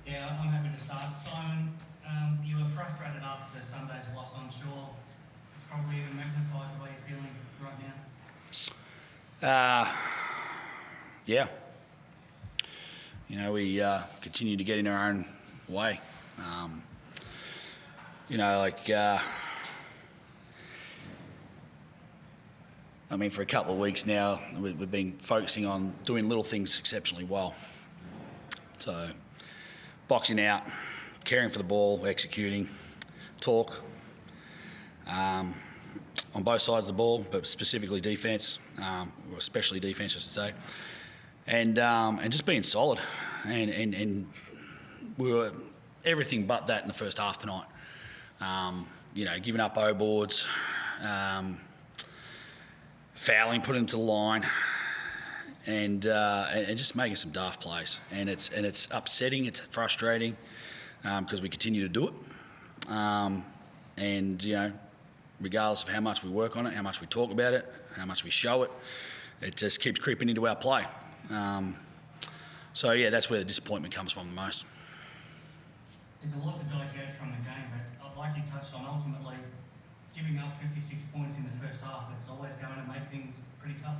Yeah, I'm happy to start. Simon, you were frustrated after Sunday's loss, I'm sure. It's probably even magnified the way you're feeling right now. Yeah. You know, we continue to get in our own way. I mean, for a couple of weeks now, we've been focusing on doing little things exceptionally well. So, boxing out, caring for the ball, executing, talk, on both sides of the ball, but specifically defence, or especially defence, I should say, and just being solid. And we were everything but that in the first half tonight. Giving up O-boards, fouling, putting them to the line, and just making some daft plays. And it's upsetting, it's frustrating, because we continue to do it. Regardless of how much we work on it, how much we talk about it, how much we show it, it just keeps creeping into our play. That's where the disappointment comes from the most. It's a lot to digest from the game, but like you touched on, ultimately, giving up 56 points in the first half, it's always going to make things pretty tough.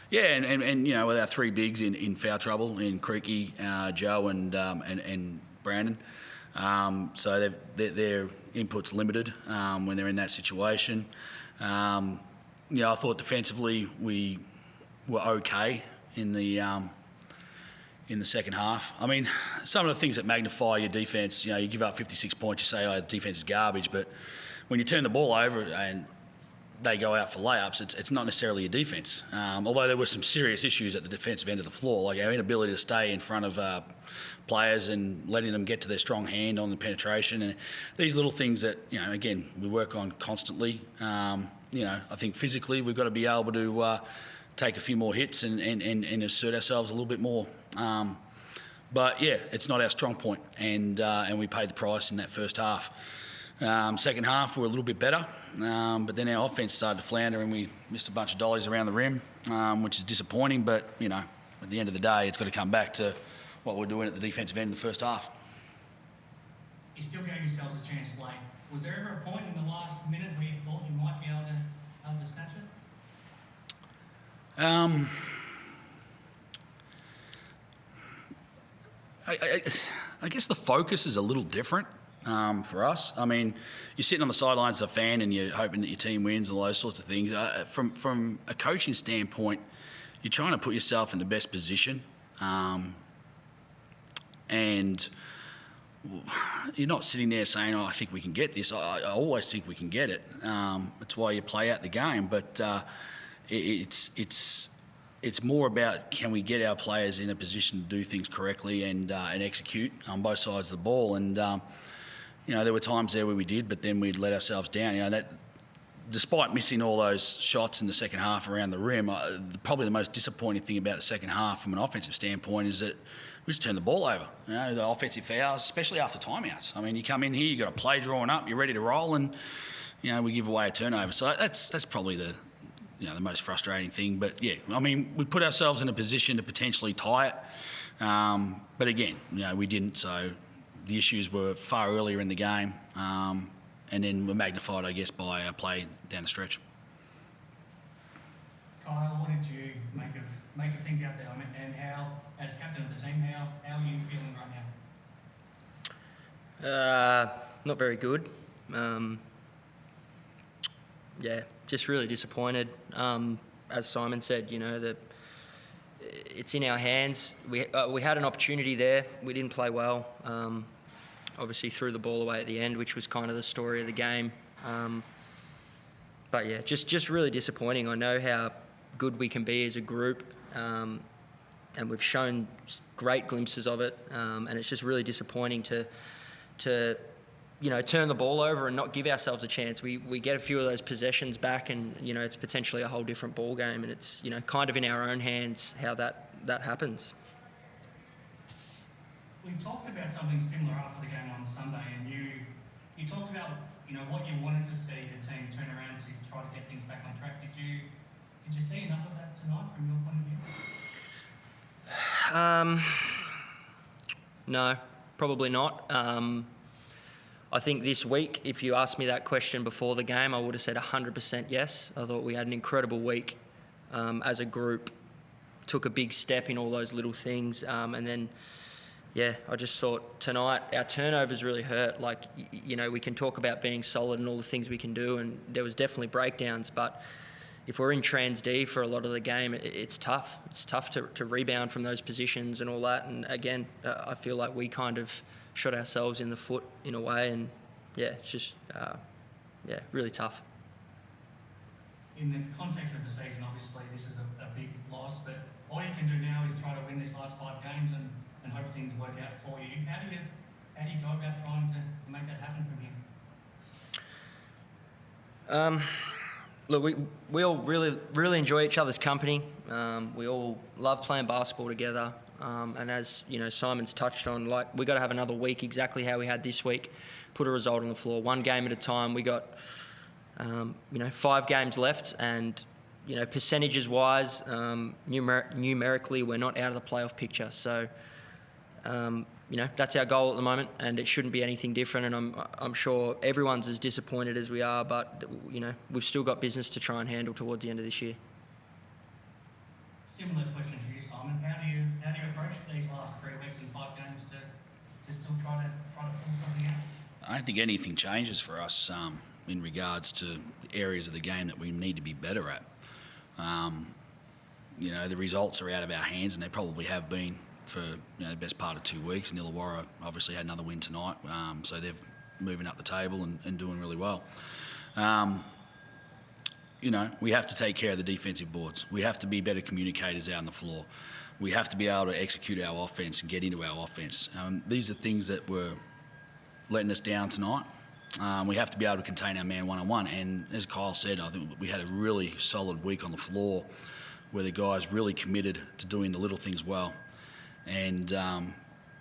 Yeah, and with our three bigs in foul trouble, in Creaky, Joe and Brandon, so their input's limited when they're in that situation. I thought defensively we were okay in the second half. I mean, some of the things that magnify your defence, you give up 56 points, you say, oh, defence is garbage, but when you turn the ball over and they go out for layups, it's not necessarily a defence. Although there were some serious issues at the defensive end of the floor, like our inability to stay in front of players and letting them get to their strong hand on the penetration. And these little things that, again, we work on constantly. I think physically we've got to be able to take a few more hits and assert ourselves a little bit more. But yeah, it's not our strong point, and we paid the price in that first half. Second half, we were a little bit better, but then our offense started to flounder and we missed a bunch of dollies around the rim, which is disappointing. But, at the end of the day, it's got to come back to what we're doing at the defensive end of the first half. You still gave yourselves a chance late. Was there ever a point in the last minute where you thought you might be able to snatch it? I guess the focus is a little different. For us, I mean, you're sitting on the sidelines as a fan and you're hoping that your team wins and all those sorts of things. From a coaching standpoint, you're trying to put yourself in the best position, and you're not sitting there saying, "Oh, I think we can get this." I always think we can get it. That's why you play out the game, but it's more about, can we get our players in a position to do things correctly and execute on both sides of the ball. And there were times there where we did, but then we'd let ourselves down. That, despite missing all those shots in the second half around the rim, probably the most disappointing thing about the second half from an offensive standpoint is that we just turned the ball over. The offensive fouls, especially after timeouts. I mean, you come in here, you've got a play drawn up, you're ready to roll, and we give away a turnover. So that's probably the most frustrating thing. But yeah, I mean, we put ourselves in a position to potentially tie it, but again, we didn't. So the issues were far earlier in the game, and then were magnified, I guess, by our play down the stretch. Kyle, what did you make of things out there? I mean, and how, as captain of the team, how are you feeling right now? Not very good. Just really disappointed. As Simon said, it's in our hands. We had an opportunity there. We didn't play well. Obviously threw the ball away at the end, which was kind of the story of the game. But yeah, just really disappointing. I know how good we can be as a group, and we've shown great glimpses of it. And it's just really disappointing to turn the ball over and not give ourselves a chance. We get a few of those possessions back, and it's potentially a whole different ball game, and it's kind of in our own hands how that happens. We talked about something similar after the game on Sunday, and you talked about what you wanted to see the team turn around to try to get things back on track. Did you see enough of that tonight from your point of view? No. Probably not. I think this week, if you asked me that question before the game, I would have said 100% yes. I thought we had an incredible week as a group, took a big step in all those little things, and then, yeah, I just thought tonight our turnovers really hurt. Like, you know, we can talk about being solid and all the things we can do, and there was definitely breakdowns, but if we're in trans D for a lot of the game, it's tough. It's tough to rebound from those positions and all that. And again, I feel like we kind of shot ourselves in the foot in a way, and yeah, it's just really tough. In the context of the season, obviously this is a big loss, but all you can do now is try to win these last 5 games and hope things work out for you. How do you go about trying to make that happen from here? Look, we all really enjoy each other's company. We all love playing basketball together. And as you know, Simon's touched on, like, we got to have another week exactly how we had this week. Put a result on the floor, one game at a time. We got 5 games left, and percentages wise, numerically, we're not out of the playoff picture. So that's our goal at the moment, and it shouldn't be anything different. And I'm sure everyone's as disappointed as we are, but we've still got business to try and handle towards the end of this year. Similar question to you, Simon. How do you approach these last 3 weeks and 5 games to still try to pull something out? I don't think anything changes for us in regards to areas of the game that we need to be better at. The results are out of our hands, and they probably have been for the best part of 2 weeks. And Illawarra obviously had another win tonight, so they're moving up the table and doing really well. We have to take care of the defensive boards. We have to be better communicators out on the floor. We have to be able to execute our offense and get into our offense. These are things that were letting us down tonight. We have to be able to contain our man one-on-one. And as Kyle said, I think we had a really solid week on the floor where the guys really committed to doing the little things well. And,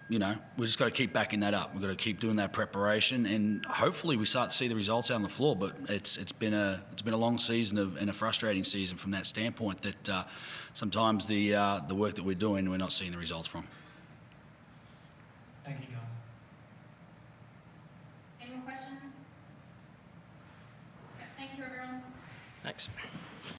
we just got to keep backing that up. We've got to keep doing that preparation, and hopefully we start to see the results out on the floor. But it's been a long season and a frustrating season from that standpoint that sometimes the work that we're doing, we're not seeing the results from. Thank you, guys. Any more questions? Yeah, thank you, everyone. Thanks.